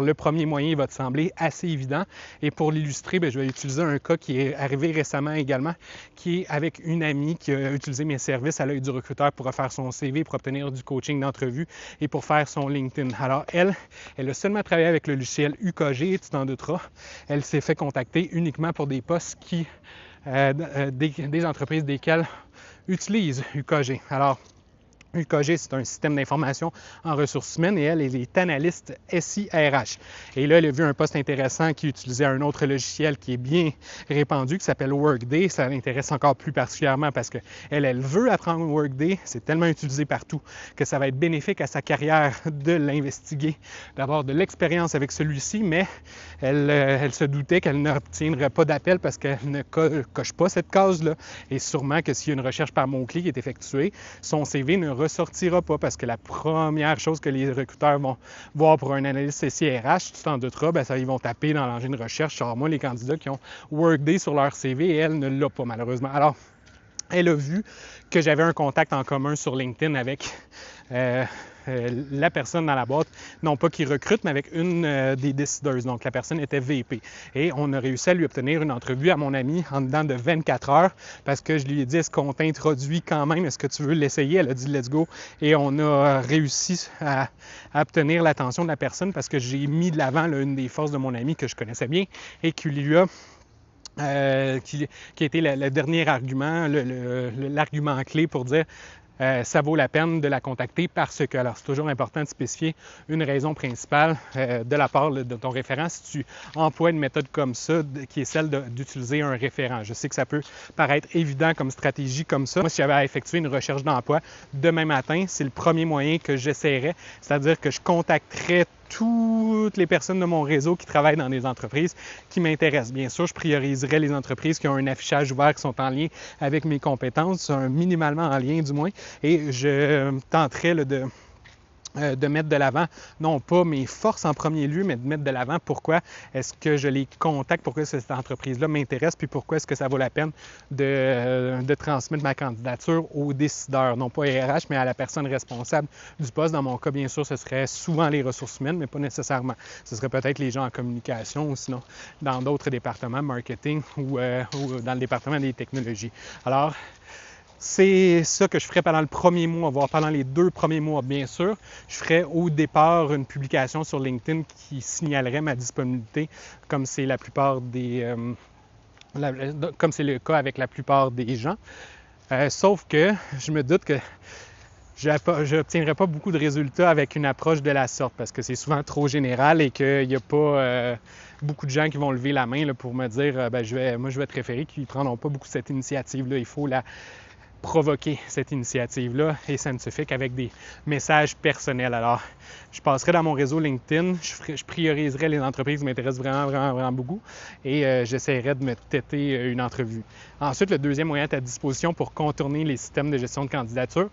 Le premier moyen va te sembler assez évident et pour l'illustrer, je vais utiliser un cas qui est arrivé récemment également, qui est avec une amie qui a utilisé mes services à l'œil du recruteur pour refaire son CV, pour obtenir du coaching d'entrevue et pour faire son LinkedIn. Alors elle a seulement travaillé avec le logiciel UKG, tu t'en douteras. Elle s'est fait contacter uniquement pour des postes qui, des entreprises desquelles utilisent UKG. Alors, UKG, c'est un système d'information en ressources humaines et elle est analyste SIRH. Et là, elle a vu un poste intéressant qui utilisait un autre logiciel qui est bien répandu, qui s'appelle Workday. Ça l'intéresse encore plus particulièrement parce qu'elle veut apprendre Workday. C'est tellement utilisé partout que ça va être bénéfique à sa carrière de l'investiguer, d'avoir de l'expérience avec celui-ci, mais elle se doutait qu'elle n'obtiendrait pas d'appel parce qu'elle ne coche pas cette case-là. Et sûrement que s'il y a une recherche par mots-clés qui est effectuée, son CV ne ressortira pas parce que la première chose que les recruteurs vont voir pour un analyste SIRH, tu t'en douteras, ils vont taper dans l'engin de recherche. Alors moi, les candidats qui ont Workday sur leur CV et elle ne l'a pas malheureusement. Alors, elle a vu que j'avais un contact en commun sur LinkedIn avec la personne dans la boîte, non pas qui recrute, mais avec une des décideuses. Donc, la personne était VP. Et on a réussi à lui obtenir une entrevue à mon ami en dedans de 24 heures parce que je lui ai dit, est-ce qu'on t'introduit quand même? Est-ce que tu veux l'essayer? Elle a dit, let's go. Et on a réussi à obtenir l'attention de la personne parce que j'ai mis de l'avant une des forces de mon ami que je connaissais bien et qui lui a qui a été le dernier argument, l'argument clé pour dire ça vaut la peine de la contacter parce que, alors c'est toujours important de spécifier une raison principale de la part de ton référent si tu emploies une méthode comme ça, qui est celle d'utiliser un référent. Je sais que ça peut paraître évident comme stratégie comme ça. Moi, si j'avais à effectuer une recherche d'emploi demain matin, c'est le premier moyen que j'essaierais, c'est-à-dire que je contacterais toutes les personnes de mon réseau qui travaillent dans des entreprises qui m'intéressent. Bien sûr, je prioriserai les entreprises qui ont un affichage ouvert, qui sont en lien avec mes compétences, minimalement en lien du moins, et je tenterai de mettre de l'avant, non pas mes forces en premier lieu, mais de mettre de l'avant pourquoi est-ce que je les contacte, pourquoi cette entreprise-là m'intéresse, puis pourquoi est-ce que ça vaut la peine de transmettre ma candidature aux décideurs, non pas RH, mais à la personne responsable du poste. Dans mon cas, bien sûr, ce serait souvent les ressources humaines, mais pas nécessairement. Ce serait peut-être les gens en communication ou sinon dans d'autres départements, marketing ou dans le département des technologies. Alors, c'est ça que je ferais pendant le premier mois, voire pendant les 2 premiers mois, bien sûr. Je ferais au départ une publication sur LinkedIn qui signalerait ma disponibilité, comme c'est la plupart des, comme c'est le cas avec la plupart des gens. Sauf que je me doute que je n'obtiendrai pas beaucoup de résultats avec une approche de la sorte parce que c'est souvent trop général et qu'il n'y a pas beaucoup de gens qui vont lever la main là, pour me dire je vais te référer, qui ne prendront pas beaucoup cette initiative-là. Il faut la provoquer cette initiative-là et ça ne se fait qu'avec des messages personnels. Alors, je passerai dans mon réseau LinkedIn, je prioriserai les entreprises qui m'intéressent vraiment beaucoup et j'essaierai de me têter une entrevue. Ensuite, le deuxième moyen à ta disposition pour contourner les systèmes de gestion de candidature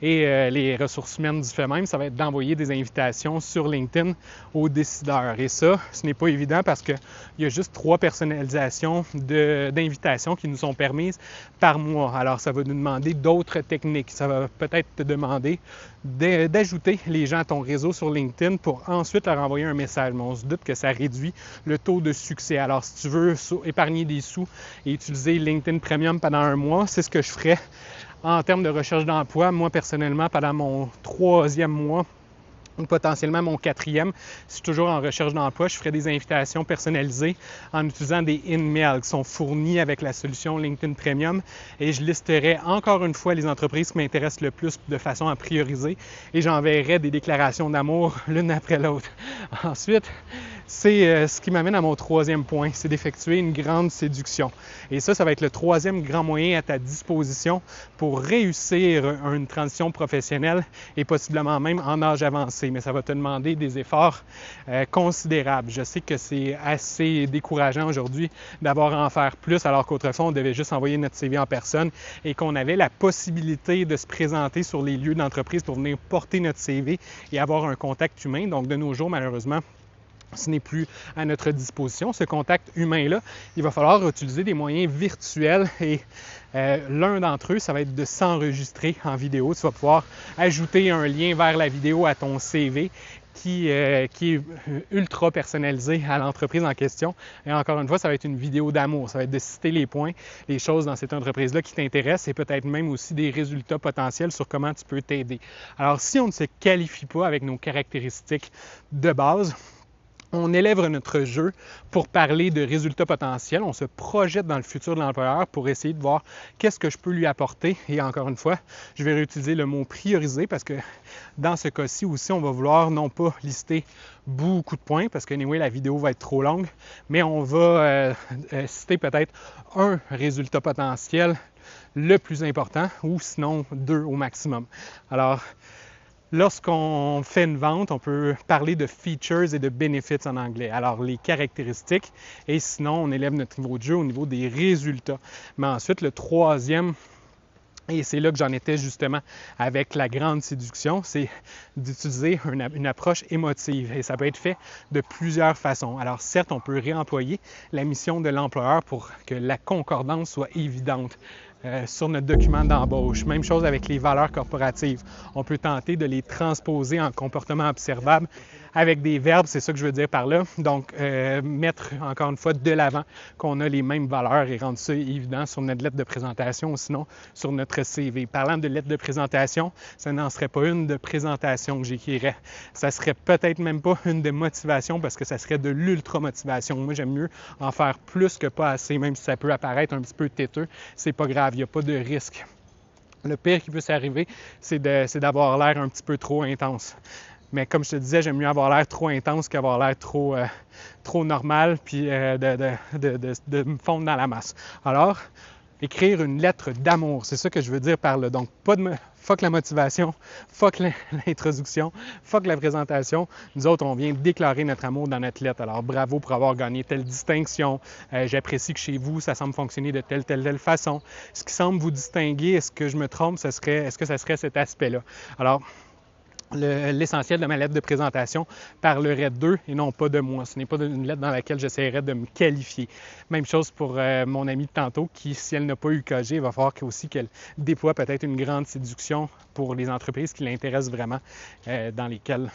et les ressources humaines du fait même, ça va être d'envoyer des invitations sur LinkedIn aux décideurs. Et ça, ce n'est pas évident parce qu'il y a juste 3 personnalisations d'invitations qui nous sont permises par mois. Alors, ça va nous demander d'autres techniques. Ça va peut-être te demander d'ajouter les gens à ton réseau sur LinkedIn pour ensuite leur envoyer un message. Mais on se doute que ça réduit le taux de succès. Alors, si tu veux épargner des sous et utiliser LinkedIn Premium pendant un mois, c'est ce que je ferais en termes de recherche d'emploi. Moi, personnellement, pendant mon 3e mois, ou potentiellement mon 4e, si je suis toujours en recherche d'emploi, je ferai des invitations personnalisées en utilisant des in-mails qui sont fournis avec la solution LinkedIn Premium et je listerai encore une fois les entreprises qui m'intéressent le plus de façon à prioriser et j'enverrai des déclarations d'amour l'une après l'autre. Ensuite, c'est ce qui m'amène à mon 3e point, c'est d'effectuer une grande séduction. Et ça va être le 3e grand moyen à ta disposition pour réussir une transition professionnelle et possiblement même en âge avancé. Mais ça va te demander des efforts considérables. Je sais que c'est assez décourageant aujourd'hui d'avoir à en faire plus, alors qu'autrefois, on devait juste envoyer notre CV en personne et qu'on avait la possibilité de se présenter sur les lieux d'entreprise pour venir porter notre CV et avoir un contact humain. Donc, de nos jours, malheureusement, ce n'est plus à notre disposition. Ce contact humain-là, il va falloir utiliser des moyens virtuels et l'un d'entre eux, ça va être de s'enregistrer en vidéo. Tu vas pouvoir ajouter un lien vers la vidéo à ton CV qui est ultra personnalisé à l'entreprise en question. Et encore une fois, ça va être une vidéo d'amour. Ça va être de citer les points, les choses dans cette entreprise-là qui t'intéressent et peut-être même aussi des résultats potentiels sur comment tu peux t'aider. Alors, si on ne se qualifie pas avec nos caractéristiques de base, on élève notre jeu pour parler de résultats potentiels. On se projette dans le futur de l'employeur pour essayer de voir qu'est-ce que je peux lui apporter. Et encore une fois, je vais réutiliser le mot prioriser parce que dans ce cas-ci aussi, on va vouloir non pas lister beaucoup de points parce que anyway, la vidéo va être trop longue, mais on va citer peut-être un résultat potentiel le plus important ou sinon 2 au maximum. Alors, lorsqu'on fait une vente, on peut parler de features et de benefits en anglais. Alors, les caractéristiques, et sinon, on élève notre niveau de jeu au niveau des résultats. Mais ensuite, le troisième, et c'est là que j'en étais justement avec la grande séduction, c'est d'utiliser une approche émotive. Et ça peut être fait de plusieurs façons. Alors certes, on peut réemployer la mission de l'employeur pour que la concordance soit évidente. Sur notre document d'embauche. Même chose avec les valeurs corporatives. On peut tenter de les transposer en comportement observable avec des verbes, c'est ça que je veux dire par là. Donc, mettre encore une fois de l'avant qu'on a les mêmes valeurs et rendre ça évident sur notre lettre de présentation ou sinon sur notre CV. Parlant de lettre de présentation, ça n'en serait pas une de présentation que j'écrirais. Ça serait peut-être même pas une de motivation parce que ça serait de l'ultra-motivation. Moi, j'aime mieux en faire plus que pas assez, même si ça peut apparaître un petit peu têteux. C'est pas grave, il n'y a pas de risque. Le pire qui peut s'arriver, c'est d'avoir l'air un petit peu trop intense. Mais comme je te disais, j'aime mieux avoir l'air trop intense qu'avoir l'air trop normal puis de me fondre dans la masse. Alors, écrire une lettre d'amour, c'est ça que je veux dire par là. Donc, pas de fuck la motivation, fuck l'introduction, fuck la présentation. Nous autres, on vient déclarer notre amour dans notre lettre. Alors, bravo pour avoir gagné telle distinction. J'apprécie que chez vous, ça semble fonctionner de telle façon. Ce qui semble vous distinguer, est-ce que je me trompe, est-ce que ça serait cet aspect-là? Alors, l'essentiel de ma lettre de présentation parlerait d'eux et non pas de moi. Ce n'est pas une lettre dans laquelle j'essaierais de me qualifier. Même chose pour mon amie de tantôt qui, si elle n'a pas eu KG, il va falloir aussi qu'elle déploie peut-être une grande séduction pour les entreprises qui l'intéressent vraiment, dans lesquelles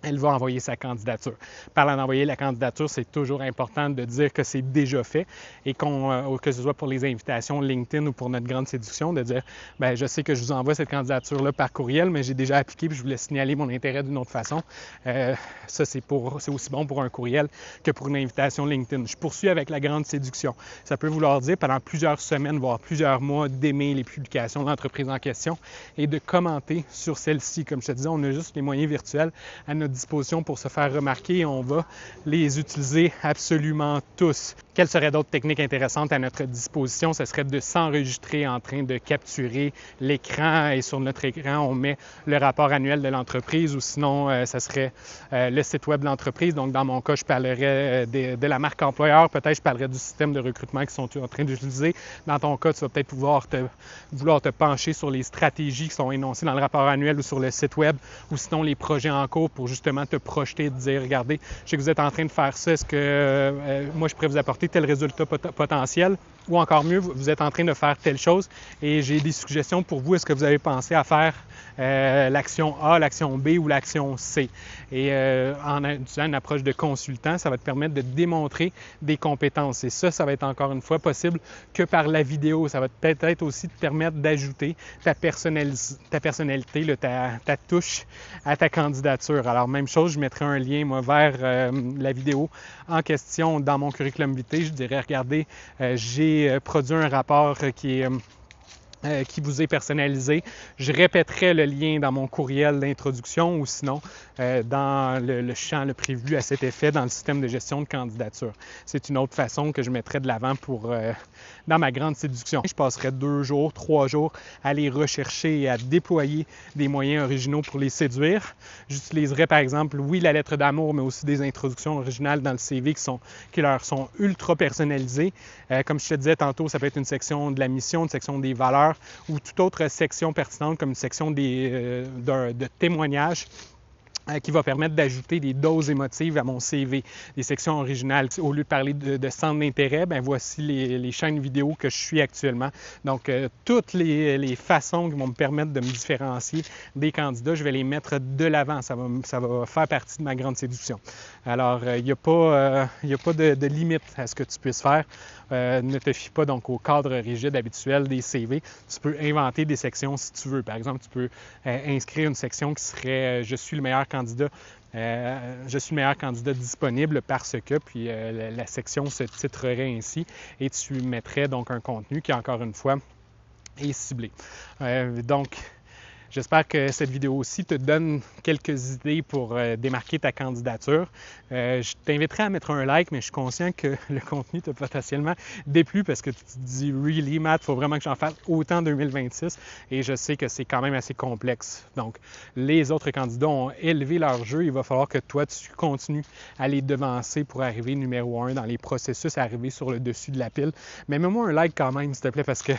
elle va envoyer sa candidature. Parlant d'envoyer la candidature, c'est toujours important de dire que c'est déjà fait et que ce soit pour les invitations LinkedIn ou pour notre grande séduction, de dire bien, je sais que je vous envoie cette candidature-là par courriel, mais j'ai déjà appliqué et je voulais signaler mon intérêt d'une autre façon. Ça, c'est aussi bon pour un courriel que pour une invitation LinkedIn. Je poursuis avec la grande séduction. Ça peut vouloir dire pendant plusieurs semaines, voire plusieurs mois, d'aimer les publications de l'entreprise en question et de commenter sur celle-ci. Comme je te disais, on a juste les moyens virtuels à notre disposition pour se faire remarquer et on va les utiliser absolument tous. Quelles seraient d'autres techniques intéressantes à notre disposition? Ce serait de s'enregistrer en train de capturer l'écran et sur notre écran, on met le rapport annuel de l'entreprise ou sinon, ça serait le site web de l'entreprise. Donc, dans mon cas, je parlerais de la marque employeur. Peut-être je parlerais du système de recrutement qu'ils sont en train d'utiliser. Dans ton cas, tu vas peut-être vouloir te pencher sur les stratégies qui sont énoncées dans le rapport annuel ou sur le site web ou sinon les projets en cours pour justement te projeter, te dire, regardez, je sais que vous êtes en train de faire ça, est-ce que moi je pourrais vous apporter tel résultat potentiel? Ou encore mieux, vous êtes en train de faire telle chose et j'ai des suggestions pour vous. Est-ce que vous avez pensé à faire l'action A, l'action B ou l'action C? Et en utilisant une approche de consultant, ça va te permettre de démontrer des compétences. Et ça va être encore une fois possible que par la vidéo. Ça va peut-être aussi te permettre d'ajouter ta personnalité, ta touche à ta candidature. Alors, même chose, je mettrai un lien, moi, vers la vidéo en question dans mon curriculum vitae. Je dirais, regardez, j'ai produit un rapport qui vous est personnalisé. Je répéterai le lien dans mon courriel d'introduction ou sinon dans le champ prévu à cet effet dans le système de gestion de candidature. C'est une autre façon que je mettrai de l'avant dans ma grande séduction. Je passerai 2 jours, 3 jours à les rechercher et à déployer des moyens originaux pour les séduire. J'utiliserai par exemple, oui, la lettre d'amour, mais aussi des introductions originales dans le CV qui leur sont ultra personnalisées. Comme je te disais tantôt, ça peut être une section de la mission, une section des valeurs, ou toute autre section pertinente comme une section de témoignages qui va permettre d'ajouter des doses émotives à mon CV, des sections originales. Au lieu de parler de centres d'intérêt, ben voici les chaînes vidéo que je suis actuellement. Donc, toutes les façons qui vont me permettre de me différencier des candidats, je vais les mettre de l'avant. Ça va faire partie de ma grande séduction. Alors, il n'y a pas de limite à ce que tu puisses faire. Ne te fie pas donc au cadre rigide habituel des CV. Tu peux inventer des sections si tu veux. Par exemple, tu peux inscrire une section qui serait je suis le meilleur candidat. Je suis le meilleur candidat disponible parce que, puis la section se titrerait ainsi et tu mettrais donc un contenu qui, encore une fois, est ciblé. Donc, j'espère que cette vidéo aussi te donne quelques idées pour démarquer ta candidature. Je t'inviterai à mettre un like, mais je suis conscient que le contenu t'a potentiellement déplu parce que tu te dis « Really, Matt, il faut vraiment que j'en fasse autant en 2026 » et je sais que c'est quand même assez complexe. Donc, les autres candidats ont élevé leur jeu. Il va falloir que toi, tu continues à les devancer pour arriver numéro 1 dans les processus, arriver sur le dessus de la pile. Mais mets-moi un like quand même, s'il te plaît, parce que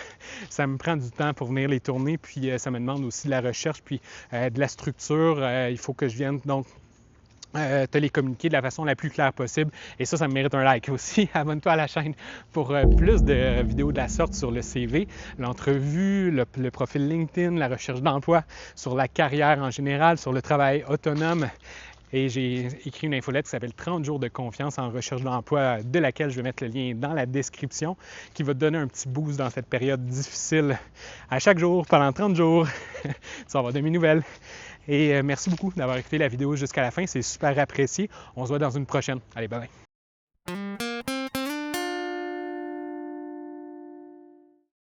ça me prend du temps pour venir les tourner, puis ça me demande aussi de la recherche, puis de la structure. Il faut que je vienne donc te les communiquer de la façon la plus claire possible. Et ça me mérite un like aussi. Abonne-toi à la chaîne pour plus de vidéos de la sorte sur le CV, l'entrevue, le profil LinkedIn, la recherche d'emploi, sur la carrière en général, sur le travail autonome. Et j'ai écrit une infolette qui s'appelle 30 jours de confiance en recherche d'emploi, de laquelle je vais mettre le lien dans la description, qui va te donner un petit boost dans cette période difficile. À chaque jour, pendant 30 jours, tu vas avoir de mes nouvelles. Et merci beaucoup d'avoir écouté la vidéo jusqu'à la fin, c'est super apprécié. On se voit dans une prochaine. Allez, bye bye.